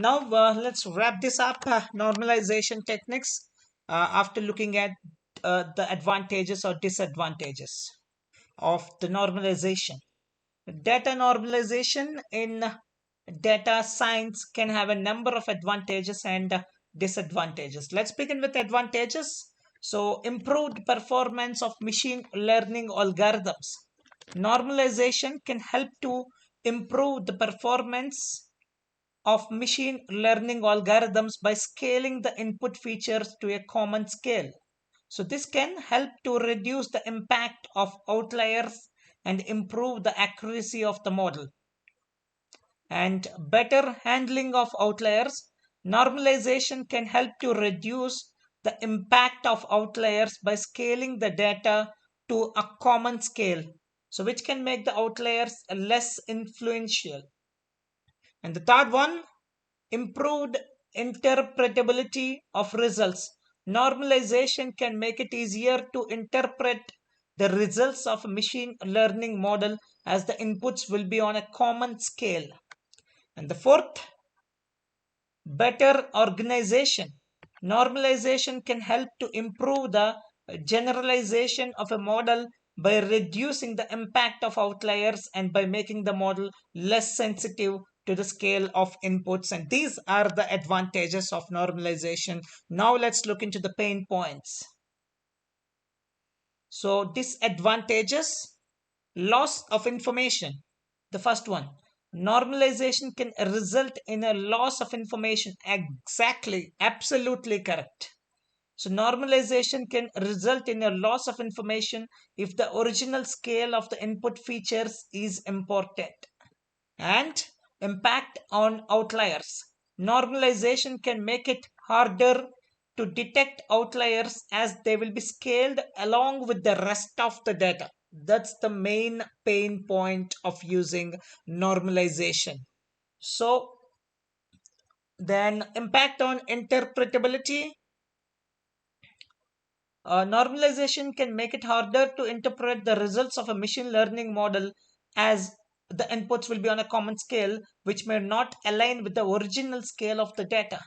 Now let's wrap this up. Normalization techniques after looking at the advantages or disadvantages of the normalization. Data normalization in data science can have a number of advantages and disadvantages. Let's begin with advantages. So, improved performance of machine learning algorithms. Normalization can help to improve the performance of machine learning algorithms by scaling the input features to a common scale. So, this can help to reduce the impact of outliers and improve the accuracy of the model. And better handling of outliers. Normalization can help to reduce the impact of outliers by scaling the data to a common scale, so which can make the outliers less influential. And the third one, improved interpretability of results. Normalization can make it easier to interpret the results of a machine learning model as the inputs will be on a common scale. And the fourth, better organization. Normalization can help to improve the generalization of a model by reducing the impact of outliers and by making the model less sensitive to the scale of inputs. And these are the advantages of normalization. Now let's look into the pain points. So, disadvantages, loss of information. The first one, normalization can result in a loss of information. Exactly, absolutely correct. So, normalization can result in a loss of information if the original scale of the input features is important. And impact on outliers. Normalization can make it harder to detect outliers as they will be scaled along with the rest of the data. That's the main pain point of using normalization. So, then impact on interpretability. Normalization can make it harder to interpret the results of a machine learning model as the inputs will be on a common scale, which may not align with the original scale of the data.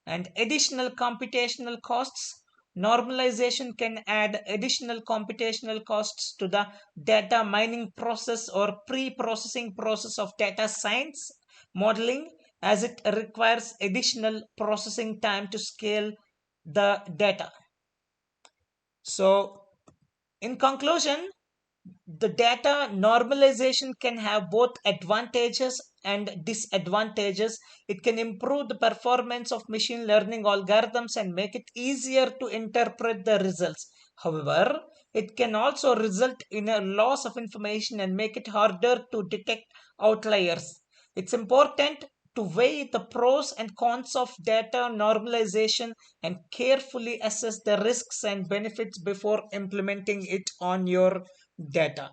And additional computational costs. Normalization can add additional computational costs to the data mining process or pre-processing process of data science modeling, as it requires additional processing time to scale the data. So, in conclusion, the data normalization can have both advantages and disadvantages. It can improve the performance of machine learning algorithms and make it easier to interpret the results. However, it can also result in a loss of information and make it harder to detect outliers. It's important to weigh the pros and cons of data normalization and carefully assess the risks and benefits before implementing it on your data.